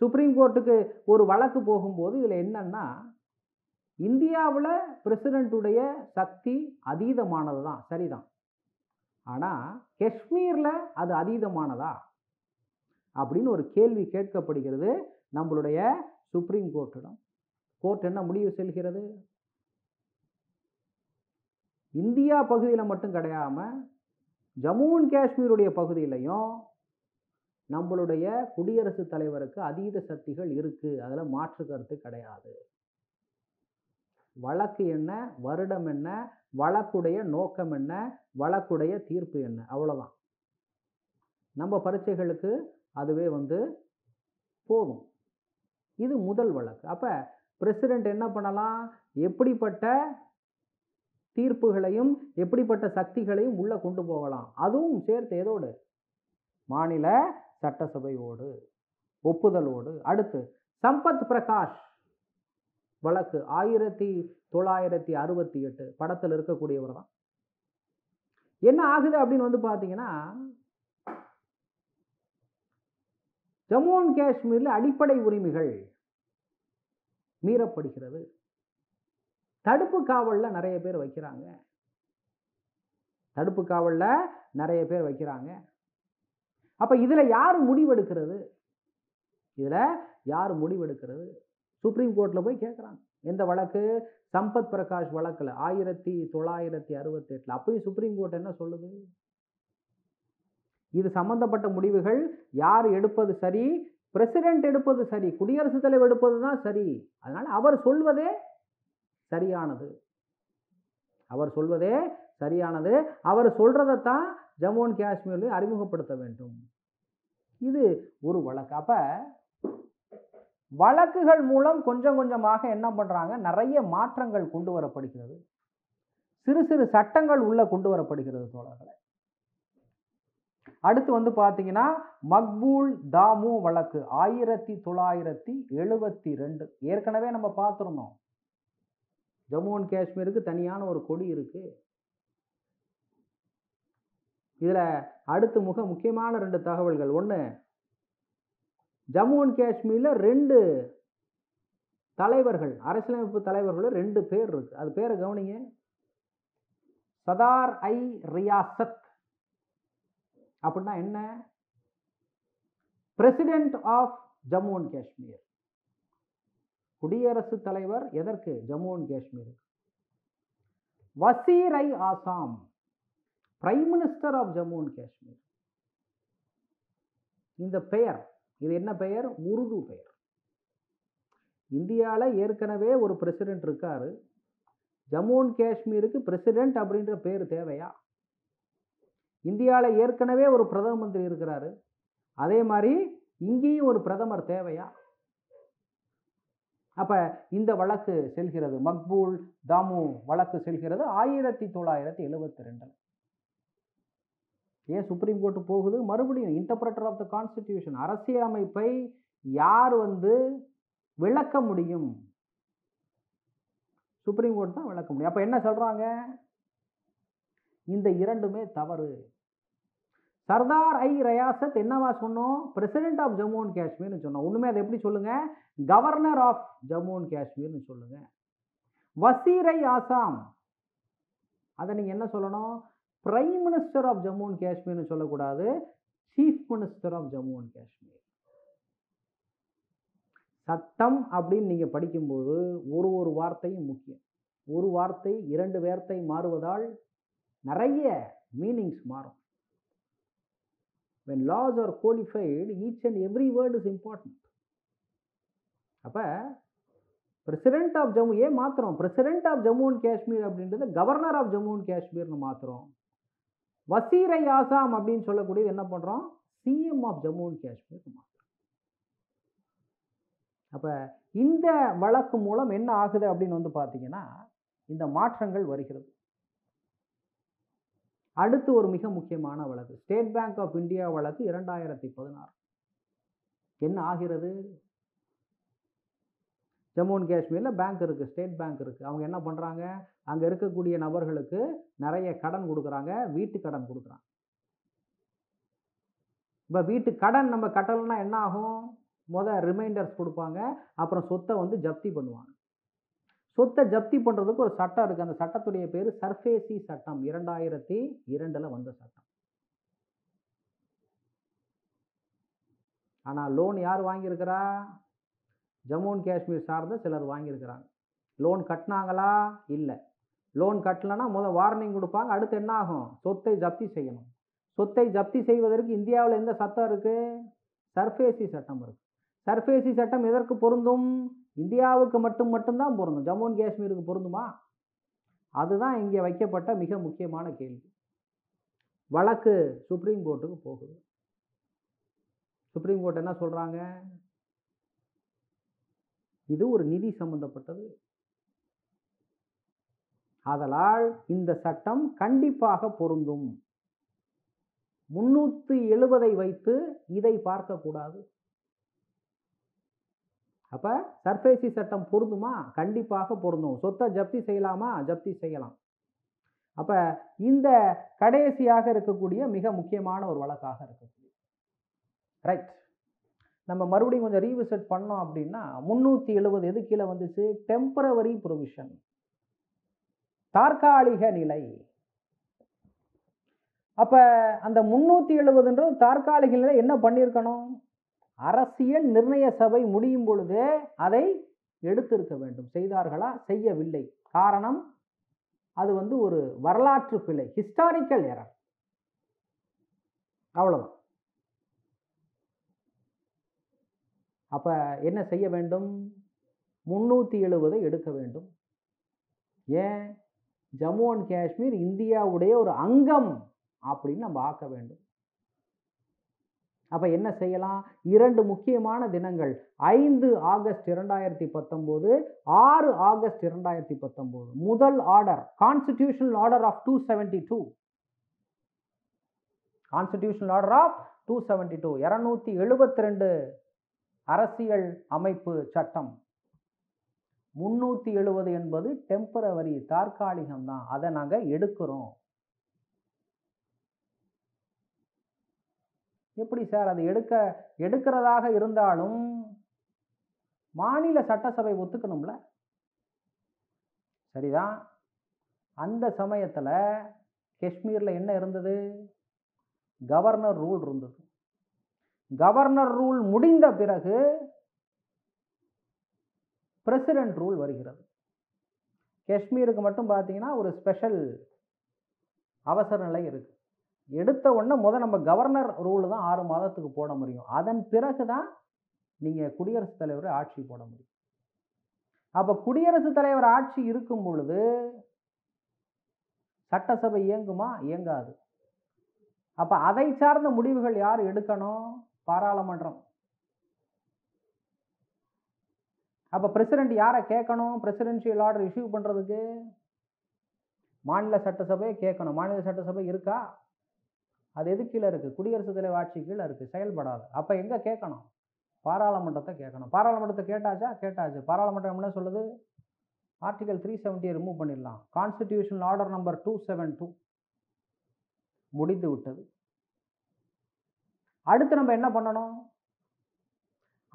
சுப்ரீம் கோர்ட்டுக்கு ஒரு வழக்கு போகும்போது இதில் என்னன்னா, இந்தியாவில் பிரசிடென்ட்டுடைய சக்தி அதீதமானது தான், சரிதான். ஆனால் காஷ்மீரில் அது அதீதமானதா அப்படின்னு ஒரு கேள்வி கேட்கப்படுகிறது நம்மளுடைய சுப்ரீம் கோர்ட்டிடம். கோர்ட் என்ன முடிவு செல்கிறது? இந்தியா பகுதியில் மட்டும் கிடையாம ஜம்மு அண்ட் காஷ்மீருடைய பகுதியிலையும் நம்மளுடைய குடியரசுத் தலைவருக்கு அதீத சக்திகள் இருக்கு, அதில் மாற்று கருத்து கிடையாது. வழக்கு என்ன, வருடம் என்ன, வழக்குடைய நோக்கம் என்ன, வழக்குடைய தீர்ப்பு என்ன, அவ்வளோதான். நம்ம பரீட்சைகளுக்கு அதுவே போதும். இது முதல் வழக்கு. அப்போ பிரசிடென்ட் என்ன பண்ணலாம்? எப்படிப்பட்ட தீர்ப்புகளையும் எப்படிப்பட்ட சக்திகளையும் உள்ள கொண்டு போகலாம். அதுவும் சேர்த்து எதோடு? மாநில சட்டசபையோடு, ஒப்புதலோடு. அடுத்து சம்பத் பிரகாஷ் வழக்கு, 1968. படத்தில் இருக்கக்கூடியவர் தான். என்ன ஆகுது அப்படின்னு பார்த்தீங்கன்னா, ஜம்மு அண்ட் காஷ்மீரில் அடிப்படை உரிமைகள் மீறப்படுகிறது. தடுப்பு காவலில் நிறைய பேர் வைக்கிறாங்க. தடுப்பு காவலில் நிறைய பேர் வைக்கிறாங்க. அப்போ இதில் யார் முடிவெடுக்கிறது? இதில் யார் முடிவெடுக்கிறது? சுப்ரீம் கோர்ட்டில் போய் கேட்குறாங்க. எந்த வழக்கு? சம்பத் பிரகாஷ் வழக்கில் 1968. அப்பயும் சுப்ரீம் கோர்ட் என்ன சொல்லுது? இது சம்பந்தப்பட்ட முடிவுகள் யார் எடுப்பது சரி? பிரசிடென்ட் எடுப்பது சரி, குடியரசுத் தலைவர் எடுப்பது தான் சரி. அதனால அவர் சொல்வதே சரியானது. அவர் சொல்வதே சரியானது. அவர் சொல்றதைத்தான் ஜம்மு அண்ட் காஷ்மீரில் அறிமுகப்படுத்த வேண்டும். இது ஒரு வழக்கு. அப்ப வழக்குகள் மூலம் கொஞ்சம் கொஞ்சமாக என்ன பண்றாங்க? நிறைய மாற்றங்கள் கொண்டு வரப்படுகிறது. சிறு சிறு சட்டங்கள் உள்ள கொண்டு வரப்படுகிறது தோழர்களே. அடுத்து பார்த்தீங்கன்னா, மக்பூல் தாமு வழக்கு, 1972. ஏற்கனவே நம்ம பார்த்துருந்தோம். ஜம்மு அண்ட் காஷ்மீருக்கு தனியான ஒரு கொடி இருக்கு. இதுல அடுத்து முக்கியமான 2 தகவல்கள். ஒன்று, ஜம்மு அண்ட் காஷ்மீர்ல 2 தலைவர்கள், அரசியலமைப்பு தலைவர்கள் 2 பேர் இருக்கு. அது பேரை கவனிங்க. சதார் ரியாசத் அப்படின்னா என்ன? President of Jammu and Kashmir. குடியரசுத் தலைவர் எதற்கு? Jammu and Kashmir. Wazir I Azam, prime minister of Jammu and Kashmir. இந்த பெயர், இது என்ன பெயர்? உருது பெயர். இந்தியாவில் ஏற்கனவே ஒரு பிரசிடென்ட் இருக்காரு. ஜம்மு அண்ட் காஷ்மீருக்கு பிரசிடென்ட் அப்படின்ற பேர் தேவையா? இந்தியாவில் ஏற்கனவே ஒரு பிரதம மந்திரி இருக்கிறாரு. அதே மாதிரி இங்கேயும் ஒரு பிரதமர் தேவையா? அப்ப இந்த வழக்கு செல்கிறது, மக்பூல் தாமு வழக்கு செல்கிறது 1972. ஏன் சுப்ரீம் கோர்ட் போகுது? மறுபடியும் இன்டர்பிரட்டர் ஆஃப் த கான்ஸ்டிடியூஷன், அரசியலமைப்பை யார் விளக்க முடியும்? சுப்ரீம் கோர்ட் தான் விளக்க முடியும். அப்ப என்ன சொல்றாங்க? இந்த இரண்டுமே தவறு. சர்தார் ஐ ரியாசத் என்னவா சொன்னோம்? பிரசிடென்ட் ஆஃப் ஜம்மு அண்ட் காஷ்மீர்னு சொன்னோம். ஒண்ணுமே அதை எப்படி சொல்லுங்க? கவர்னர் ஆஃப் ஜம்மு அண்ட் காஷ்மீர்னு சொல்லுங்க. வசீர் ஐ ஆசாம், அதை நீங்க என்ன சொல்லணும்? Prime minister of Jammu and காஷ்மீர்னு சொல்லக்கூடாது, chief minister of Jammu and Kashmir. சட்டம் அப்படின்னு நீங்க படிக்கும்போது ஒரு வார்த்தையும் முக்கியம். ஒரு வார்த்தை 2 வார்த்தை மாறுவதால் நிறைய மீனிங்ஸ் மாறும். When laws are codified, each and every word is important. அப்ப பிரசிடென்ட் ஆஃப் ஜம்மு ஏன் மாத்திரம்? President of Jammu and Kashmir அப்படின்றது கவர்னர் ஆஃப் ஜம்மு அண்ட் காஷ்மீர்னு மாத்திரம். வசீர் ஐ ஆசாம் அப்படின்னு சொல்லக்கூடியது என்ன பண்றோம்? CM of Jammu and Kashmir மாத்திரம். அப்ப இந்த வழக்கு மூலம் என்ன ஆகுது அப்படின்னு பாத்தீங்கன்னா, இந்த மாற்றங்கள் வருகிறது. அடுத்து ஒரு மிக முக்கியமான வழக்கு, ஸ்டேட் பேங்க் ஆஃப் இந்தியா வழக்கு 2016. என்ன ஆகிறது? ஜம்மு அண்ட் காஷ்மீர்ல பேங்க் இருக்கு, ஸ்டேட் பேங்க் இருக்கு. அவங்க என்ன பண்றாங்க? அங்க இருக்கக்கூடிய நபர்களுக்கு நிறைய கடன் கொடுக்குறாங்க, வீட்டு கடன் கொடுக்குறாங்க. இப்ப வீட்டு கடன் நம்ம கட்டலைன்னா என்ன ஆகும்? ரிமைண்டர்ஸ் கொடுப்பாங்க, அப்புறம் சொத்தை ஜப்தி பண்ணுவாங்க. சொத்தை ஜப்தி பண்றதுக்கு ஒரு சட்டம் இருக்கு. அந்த சட்டத்துடைய பேரு சர்ஃபேசி சட்டம், 2002 வந்த சட்டம். ஆனா லோன் யார் வாங்கியிருக்கிறா? ஜம்மு அண்ட் காஷ்மீர் சார்ந்த சிலர் வாங்கியிருக்கிறாங்க. லோன் கட்டினாங்களா? இல்லை. லோன் கட்டலன்னா வார்னிங் கொடுப்பாங்க. அடுத்து என்ன ஆகும்? சொத்தை ஜப்தி செய்யணும். சொத்தை ஜப்தி செய்வதற்கு இந்தியாவில் எந்த சட்டம் இருக்கு? சர்ஃபேசி சட்டம் இருக்கு. சர்ஃபேசி சட்டம் எதற்கு பொருந்தும்? இந்தியாவுக்கு மட்டும்தான் பொருந்தும். ஜம்மு அண்ட் காஷ்மீருக்கு பொருந்துமா? அதுதான் இங்கே வைக்கப்பட்ட மிக முக்கியமான கேள்வி. வழக்கு சுப்ரீம் கோர்ட்டுக்கு போகுது. சுப்ரீம் கோர்ட் என்ன சொல்றாங்க? இது ஒரு நிதி சம்பந்தப்பட்டது, ஆதலால் இந்த சட்டம் கண்டிப்பாக பொருந்தும். 370 வைத்து இதை பார்க்க கூடாது. அப்ப சர்ஃபேசி சட்டம் பொருந்துமா? கண்டிப்பாக பொருந்தும். சொத்தை ஜப்தி செய்யலாமா? ஜப்தி செய்யலாம். அப்ப இந்த கடைசியாக இருக்கக்கூடிய மிக முக்கியமான ஒரு வழக்காக இருக்கக்கூடிய, ரைட், நம்ம மறுபடியும் கொஞ்சம் ரீவிசிட் பண்ணோம் அப்படின்னா 370 எது கீழே வந்துச்சு? டெம்பரவரி ப்ரொவிஷன், தற்காலிக நிலை. அப்ப அந்த 370 தற்காலிக நிலை என்ன பண்ணியிருக்கணும்? அரசியல் நிர்ணய சபை முடியும் பொழுது அதை எடுத்திருக்க வேண்டும். செய்தார்களா? செய்யவில்லை. காரணம், அது ஒரு வரலாற்று பிழை, ஹிஸ்டாரிக்கல் எரர். அவ்வளவுதான். அப்ப என்ன செய்ய வேண்டும்? 370 எடுக்க வேண்டும். ஏன்? ஜம்மு அண்ட் காஷ்மீர் இந்தியாவுடைய ஒரு அங்கம் அப்படின்னு நம்ம ஆக்க வேண்டும். அப்ப என்ன செய்யலாம்? 2 முக்கியமான தினங்கள், 5 ஆகஸ்ட் 2019, 6 ஆகஸ்ட் 2019. முதல் order, constitutional order of 272, constitutional order of 272, 272 அரசியல் அமைப்பு சட்டம். 370 என்பது டெம்பரவரி, தற்காலிகம் தான். அதை நாங்க எடுக்கிறோம். எப்படி சார் அது எடுக்கிறதாக இருந்தாலும் மாநில சட்டசபை ஒத்துக்கணும்ல? சரிதான். அந்த சமயத்துல காஷ்மீர்ல என்ன இருந்தது? கவர்னர் ரூல் இருந்தது. கவர்னர் ரூல் முடிந்த பிறகு பிரசிடென்ட் ரூல் வருகிறது. காஷ்மீருக்கு மட்டும் பார்த்தீங்கன்னா ஒரு ஸ்பெஷல் அவசர நிலை இருக்கு. எடுத்த உடனே நம்ம கவர்னர் ரூல் தான் 6 மாதத்துக்கு போட முடியும். அதன் பிறகு தான் நீங்கள் குடியரசுத் தலைவர் ஆட்சி போட முடியும். அப்போ குடியரசுத் தலைவர் ஆட்சி இருக்கும் பொழுது சட்டசபை இயங்குமா? இயங்காது. அப்போ அதை சார்ந்த முடிவுகள் யார் எடுக்கணும்? பாராளுமன்றம். அப்போ பிரசிடென்ட் யாரை கேட்கணும்? பிரசிடென்ஷியல் ஆர்டர் இஷ்யூ பண்ணுறதுக்கு மாநில சட்டசபையை கேட்கணும். மாநில சட்டசபை இருக்கா? அது எது கீழே இருக்குது? குடியரசுத் தலைவர் ஆட்சி கீழே இருக்குது, செயல்படாது. அப்போ எங்கே கேட்கணும்? பாராளுமன்றத்தை கேட்கணும். பாராளுமன்றத்தை கேட்டாச்சா? கேட்டாச்சு. பாராளுமன்றம் என்ன சொல்லுது? ஆர்டிகல் 370 ரிமூவ் பண்ணிடலாம். கான்ஸ்டிடியூஷனல் ஆர்டர் நம்பர் 272 முடிந்து விட்டது. அடுத்து நம்ம என்ன பண்ணணும்?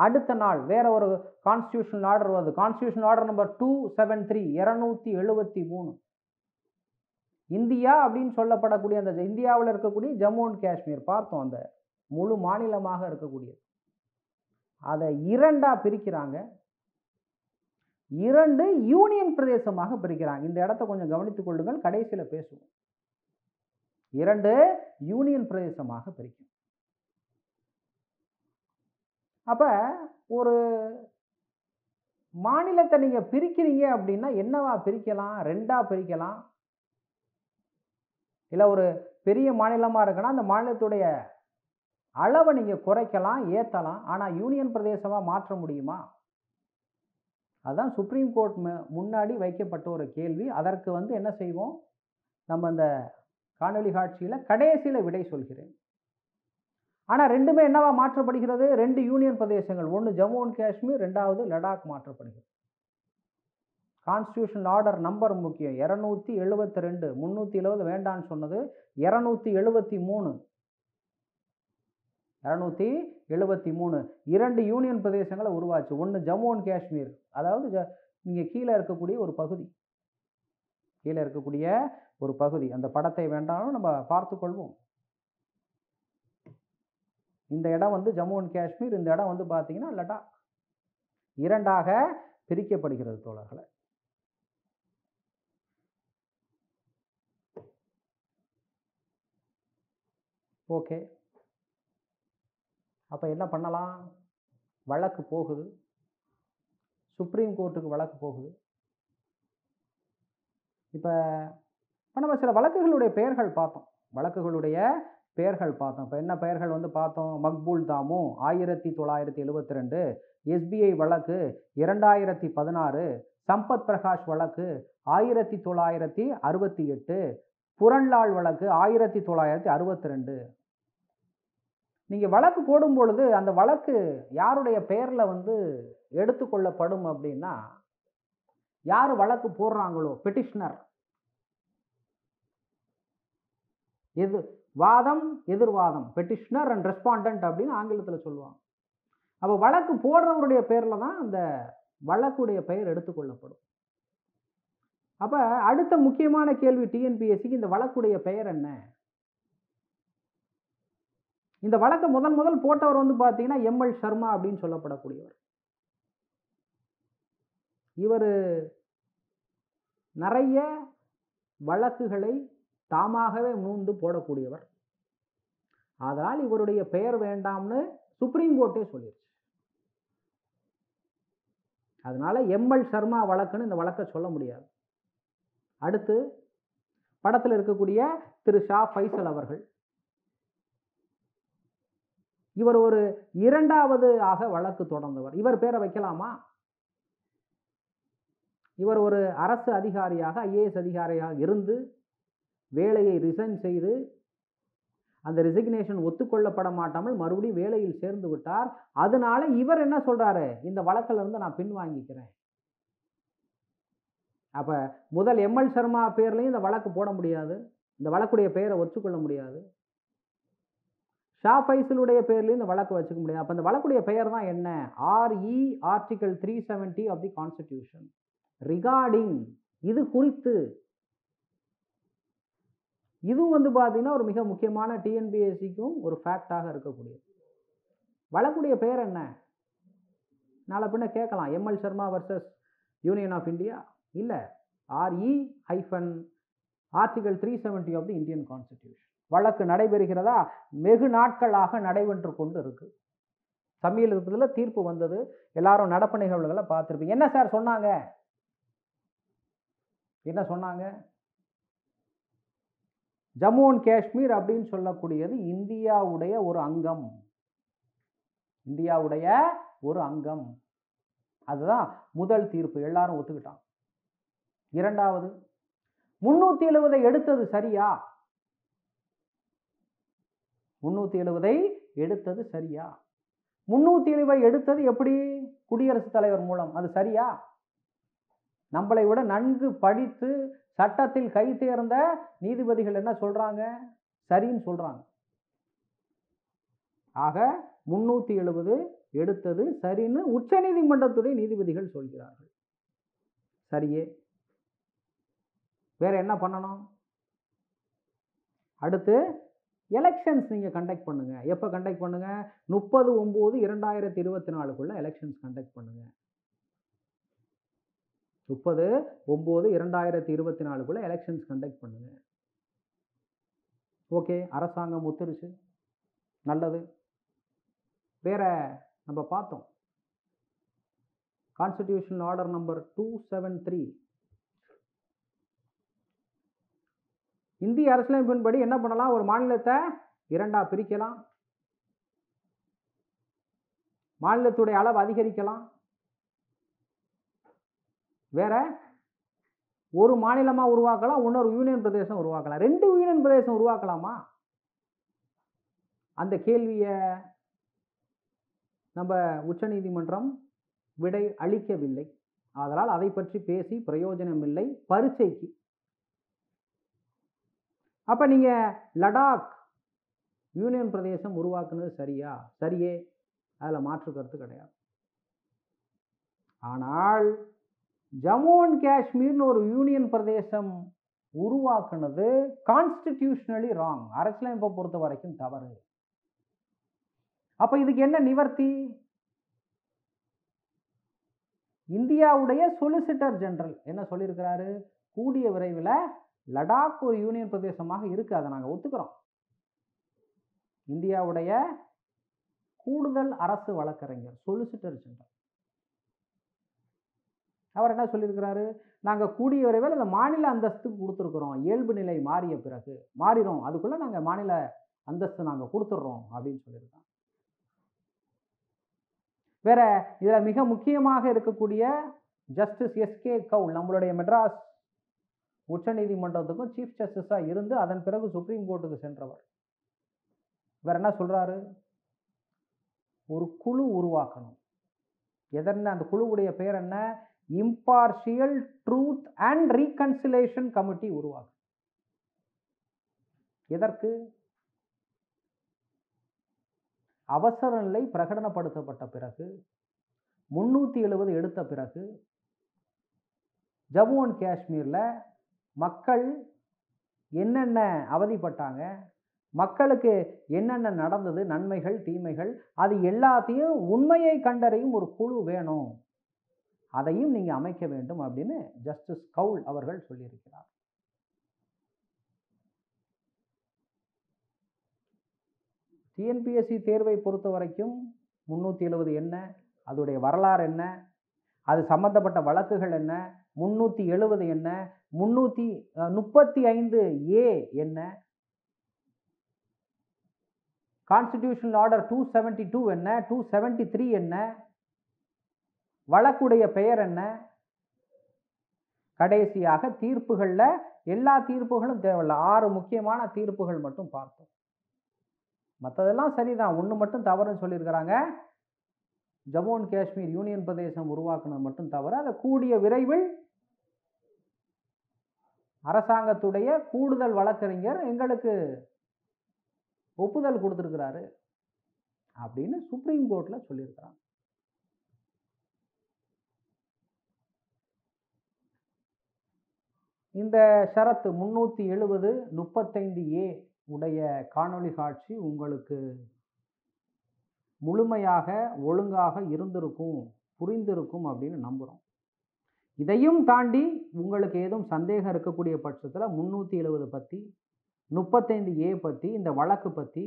அடுத்த நாள் வேற ஒரு கான்ஸ்டிடியூஷனல் ஆர்டர் வருது. கான்ஸ்டிடியூஷனல் ஆர்டர் நம்பர் 273 273 இந்தியா அப்படின்னு சொல்லப்படக்கூடிய அந்த இந்தியாவில் இருக்கக்கூடிய ஜம்மு அண்ட் காஷ்மீர் பார்த்தோம். அந்த முழு மாநிலமாக இருக்கக்கூடியது. அதை 2ஆ பிரிக்கிறாங்க. 2 யூனியன் பிரதேசமாக பிரிக்கிறாங்க. இந்த இடத்தை கொஞ்சம் கவனித்துக் கொள்ளுங்கள், கடைசியில் பேசுவோம். 2 யூனியன் பிரதேசமாக பிரிக்கும். அப்ப ஒரு மாநிலத்தை நீங்க பிரிக்கிறீங்க அப்படின்னா என்னவா பிரிக்கலாம்? 2ஆ பிரிக்கலாம். இல்லை ஒரு பெரிய மாநிலமாக இருக்குன்னா அந்த மாநிலத்துடைய அளவை நீங்கள் குறைக்கலாம், ஏற்றலாம். ஆனால் யூனியன் பிரதேசமாக மாற்ற முடியுமா? அதுதான் சுப்ரீம் கோர்ட் முன்னாடி வைக்கப்பட்ட ஒரு கேள்வி. அதற்கு என்ன செய்வோம்? நம்ம அந்த காணொலி காட்சியில் கடைசியில் விடை சொல்கிறேன். ஆனால் 2மே என்னவா மாற்றப்படுகிறது? 2 யூனியன் பிரதேசங்கள். ஒன்று ஜம்மு அண்ட் காஷ்மீர், 2வது லடாக் மாற்றப்படுகிறது. கான்ஸ்டிடியூஷனல் ஆர்டர் நம்பர் முக்கியம். 272 370 வேண்டான்னு சொன்னது 273 2 யூனியன் பிரதேசங்களை உருவாச்சு. ஒன்று ஜம்மு அண்ட் காஷ்மீர், அதாவது நீங்கள் கீழே இருக்கக்கூடிய ஒரு பகுதி, கீழே இருக்கக்கூடிய ஒரு பகுதி. அந்த படத்தை வேண்டாலும் நம்ம பார்த்துக்கொள்வோம். இந்த இடம் ஜம்மு அண்ட் காஷ்மீர், இந்த இடம் பார்த்தீங்கன்னா லடாக். 2ஆக பிரிக்கப்படுகிறது தோழர்களே. ஓகே, அப்போ என்ன பண்ணலாம்? வழக்கு போகுது, சுப்ரீம் கோர்ட்டுக்கு வழக்கு போகுது. இப்போ நம்ம சில வழக்குகளுடைய பெயர்கள் பார்த்தோம். இப்போ என்ன பெயர்கள் பார்த்தோம்? மக்பூல் தாமு 1972, எஸ்பிஐ வழக்கு 2016, சம்பத் பிரகாஷ் வழக்கு 1968, புரன்லால் வழக்கு 1962. நீங்கள் வழக்கு போடும் பொழுது அந்த வழக்கு யாருடைய பெயரில் எடுத்துக்கொள்ளப்படும் அப்படின்னா, யார் வழக்கு போடுறாங்களோ பெட்டிஷனர், எது வாதம் எதிர்வாதம், பெட்டிஷனர் அண்ட் ரெஸ்பாண்டன்ட் அப்படின்னு ஆங்கிலத்தில் சொல்லுவாங்க. அப்போ வழக்கு போடுறவருடைய பேரில் தான் அந்த வழக்குடைய பெயர் எடுத்துக்கொள்ளப்படும். அப்போ அடுத்த முக்கியமான கேள்வி டிஎன்பிஎஸ்சிக்கு, இந்த வழக்குடைய பெயர் என்ன? இந்த வழக்கை முதல் போட்டவர் பார்த்தீங்கன்னா எம்எல் சர்மா அப்படின்னு சொல்லப்படக்கூடியவர். இவர் நிறைய வழக்குகளை தாமாகவே முன்வந்து போடக்கூடியவர். அதனால் இவருடைய பெயர் வேண்டாம்னு சுப்ரீம் கோர்ட்டே சொல்லிடுச்சு. அதனால எம்எல் சர்மா வழக்குன்னு இந்த வழக்கை சொல்ல முடியாது. அடுத்து படத்தில் இருக்கக்கூடிய திரு ஷா ஃபைசல் அவர்கள், இவர் ஒரு 2வது ஆக வழக்கு தொடர்ந்தவர். இவர் பேரை வைக்கலாமா? இவர் ஒரு அரசு அதிகாரியாக, ஐஏஎஸ் அதிகாரியாக இருந்து வேலையை ரிசைன் செய்து அந்த ரெசிக்னேஷன் ஒத்துக்கொள்ளப்பட மாட்டாமல் மறுபடியும் வேலையில் சேர்ந்து விட்டார். அதனால இவர் என்ன சொல்றாரு? இந்த வழக்கில் இருந்து நான் பின்வாங்கிக்கிறேன். அப்ப முதல் எம்எல் சர்மா பேர்லையும் இந்த வழக்கு போட முடியாது, இந்த வழக்குடைய பெயரை ஒத்துக்கொள்ள முடியாது. ஷா ஃபைசலுடைய பேர்லையும் இந்த வழக்கு வச்சுக்க முடியாது. அப்ப இந்த வழக்குடைய பெயர் தான் என்ன? RE article 370 of the constitution regarding, இது குறித்து இதுவும் வந்து பார்த்தீங்கன்னா ஒரு மிக முக்கியமான டிஎன்பிஎஸ்சிக்கும் ஒரு ஃபேக்டாக இருக்கக்கூடியது. வழக்குடைய பெயர் என்ன? நாளை பின்ன கேட்கலாம். ML Sharma versus union of India இல்லை, RE hyphen article 370 of the Indian constitution. வழக்கு நடைபெறுகிறதா? வெகு நாட்களாக நடைபெற்று கொண்டு இருக்கு. சமீபத்தில் தீர்ப்பு வந்தது. எல்லாரும் நடப்பு நிகழ்வுகளை பார்த்துருப்பீங்க. என்ன சார் சொன்னாங்க? என்ன சொன்னாங்க? ஜம்மு அண்ட் காஷ்மீர் அப்படின்னு சொல்லக்கூடியது இந்தியாவுடைய ஒரு அங்கம். இந்தியாவுடைய ஒரு அங்கம். அதுதான் முதல் தீர்ப்பு. எல்லாரும் ஒத்துக்கிட்டான். இரண்டாவது, 370 எடுத்தது சரியா? 370 எடுத்தது சரியா? 370 எடுத்தது எப்படி? குடியரசுத் தலைவர் மூலம். அது சரியா? நம்மளை விட நன்கு படித்து சட்டத்தில் கை தேர்ந்த நீதிபதிகள் என்ன சொல்றாங்க? சரின்னு சொல்றாங்க. ஆக 370 எடுத்தது சரின்னு உச்ச நீதிமன்றத்துடைய நீதிபதிகள் சொல்கிறார்கள். சரியே. வேற என்ன பண்ணணும்? அடுத்து எலெக்ஷன்ஸ் நீங்க கண்டக்ட் பண்ணுங்க. எப்ப கண்டக்ட் பண்ணுங்க? 30/9/2024 எலெக்ஷன்ஸ் கண்டக்ட் பண்ணுங்க. 30/9/2024 எலெக்ஷன்ஸ் கண்டக்ட் பண்ணுங்க. ஓகே, அரசாங்கம் ஒத்துருச்சு. நல்லது. வேற நம்ம பார்த்தோம். Constitutional order number 273. இந்திய அரசியலமைப்பின்படி என்ன பண்ணலாம்? ஒரு மாநிலத்தை இரண்டா பிரிக்கலாம், மாநிலத்துடைய அளவு அதிகரிக்கலாம், வேற ஒரு மாநிலமா உருவாக்கலாம், இன்னொரு யூனியன் பிரதேசம் உருவாக்கலாம். 2 யூனியன் பிரதேசம் உருவாக்கலாமா? அந்த கேள்வியை நம்ம உச்ச நீதிமன்றம் விடை அளிக்கவில்லை. அதனால் அதை பற்றி பேசி பிரயோஜனம் இல்லை பரீட்சைக்கு. அப்ப நீங்க லடாக் யூனியன் பிரதேசம் உருவாக்குனது சரியா? சரியே. அதுல மாற்று கருத்து கிடையாது. ஆனால் ஜம்மு அண்ட் காஷ்மீர்னு ஒரு யூனியன் பிரதேசம் உருவாக்குனது கான்ஸ்டிடியூஷனலி ராங். அரசியலமைப்பை பொறுத்த வரைக்கும் தவறு. அப்ப இதுக்கு என்ன நிவர்த்தி? இந்தியாவுடைய சொலிசிட்டர் ஜெனரல் என்ன சொல்லியிருக்கிறாரு? கூடிய விரைவில் லடாக் ஒரு யூனியன் பிரதேசமாக இருக்கு, அதை நாங்கள் ஒத்துக்கிறோம். இந்தியாவுடைய கூடுதல் அரசு வழக்கறிஞர் சொலிசிட்டர் ஜெனரல் அவர் என்ன சொல்லியிருக்கிறாரு? நாங்கள் கூடிய விரைவில் அந்த மாநில அந்தஸ்துக்கு கொடுத்துருக்குறோம். இயல்பு நிலை மாறிய பிறகு மாறிடும், அதுக்குள்ள நாங்கள் மாநில அந்தஸ்து நாங்கள் கொடுத்துட்றோம் அப்படின்னு சொல்லியிருக்கோம். வேற இதுல மிக முக்கியமாக இருக்கக்கூடிய ஜஸ்டிஸ் எஸ்கே கவுல் நம்மளுடைய மெட்ராஸ் உச்ச நீதிமன்றத்துக்கும் சீஃப் ஜஸ்டிஸா இருந்து அதன் பிறகு சுப்ரீம் கோர்ட்டுக்கு சென்றவர். வேற என்ன சொல்றாரு? ஒரு குழு உருவாக்கணும். எதன அந்த குழுவுடைய பெயர் என்ன? Impartial truth and reconciliation committee உருவாக்கும். எதற்கு? அவசர நிலை பிரகடனப்படுத்தப்பட்ட பிறகு 370 எடுத்த பிறகு ஜம்மு அண்ட் காஷ்மீர்ல மக்கள் என்னென்ன அவதிப்பட்டாங்க, மக்களுக்கு என்னென்ன நடந்தது, நன்மைகள் தீமைகள், அது எல்லாத்தையும் உண்மையை கண்டறியும் ஒரு குழு வேணும், அதையும் நீங்க அமைக்க வேண்டும் அப்படின்னு ஜஸ்டிஸ் கவுல் அவர்கள் சொல்லியிருக்கிறார். டிஎன்பிஎஸ்சி தேர்வை பொறுத்த வரைக்கும் 370 என்ன, அதோடைய வரலாறு என்ன, அது சம்பந்தப்பட்ட வழக்குகள் என்ன, 370 என்ன, 335A என்ன, கான்ஸ்டிடியூஷனல் ஆர்டர் 272 என்ன, 273 என்ன, வழக்குடைய பெயர் என்ன, கடைசியாக தீர்ப்புகள்ல எல்லா தீர்ப்புகளும் தேவையில்லை, 6 முக்கியமான தீர்ப்புகள் மட்டும் பார்த்தோம். மற்றதெல்லாம் சரிதான், ஒன்று மட்டும் தவறுன்னு சொல்லியிருக்கிறாங்க. ஜம்மு அண்ட் காஷ்மீர் யூனியன் பிரதேசம் உருவாக்குனது மட்டும் தவறு. அதை கூடிய விரைவில் அரசாங்கத்துடைய கூடுதல் வழக்கறிஞர் எங்களுக்கு ஒப்புதல் கொடுத்திருக்கிறாரு அப்படின்னு சுப்ரீம் கோர்ட்ல சொல்லியிருக்கிறாங்க. இந்த ஷரத்து 370 35A உடைய காணொளி காட்சி உங்களுக்கு முழுமையாக ஒழுங்காக இருந்திருக்கும், புரிந்திருக்கும் அப்படின்னு நம்புகிறோம். இதையும் தாண்டி உங்களுக்கு ஏதும் சந்தேகம் இருக்கக்கூடிய பட்சத்தில் 370 பற்றி, 35A பற்றி, இந்த வழக்கு பற்றி,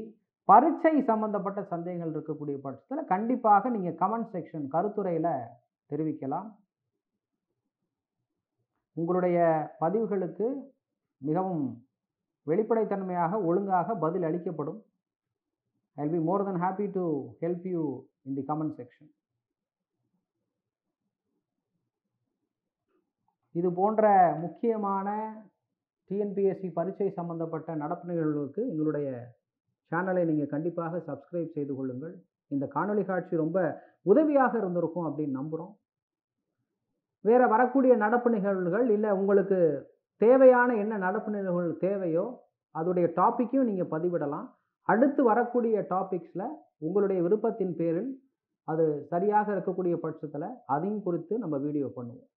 பரீட்சை சம்பந்தப்பட்ட சந்தேகங்கள் இருக்கக்கூடிய பட்சத்தில் கண்டிப்பாக நீங்கள் கமெண்ட் செக்ஷன் கருத்துரையில் தெரிவிக்கலாம். உங்களுடைய பதிவுகளுக்கு மிகவும் வெளிப்படைத்தன்மையாக ஒழுங்காக பதில் அளிக்கப்படும். I'll be more than happy to help you in the comment section. இது போன்ற முக்கியமான டிஎன்பிஎஸ்சி பரீட்சை சம்பந்தப்பட்ட நடப்பு நிகழ்வுகளுக்கு எங்களுடைய சேனலை நீங்கள் கண்டிப்பாக சப்ஸ்கிரைப் செய்து கொள்ளுங்கள். இந்த காணொளி காட்சி ரொம்ப உதவியாக இருந்திருக்கும் அப்படின்னு நம்புகிறோம். வேறு வரக்கூடிய நடப்பு நிகழ்வுகள் இல்லை உங்களுக்கு தேவையான என்ன நடப்பு நிகழ்வுகள் தேவையோ அதோடைய டாப்பிக்கையும் நீங்கள் பதிவிடலாம். அடுத்து வரக்கூடிய டாபிக்ஸில் உங்களுடைய விருப்பத்தின் பேரில் அது சரியாக இருக்கக்கூடிய பட்சத்தில் அதையும் குறித்து நம்ம வீடியோ பண்ணுவோம்.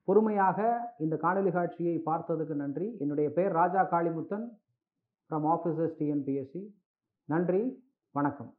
பொறுமையாக இந்த காணொளி காட்சியை பார்த்ததுக்கு நன்றி. என்னுடைய பெயர் ராஜா காளிமுத்தன் ஃப்ரம் ஆஃபீஸர்ஸ் டிஎன்பிஎஸ்சி. நன்றி, வணக்கம்.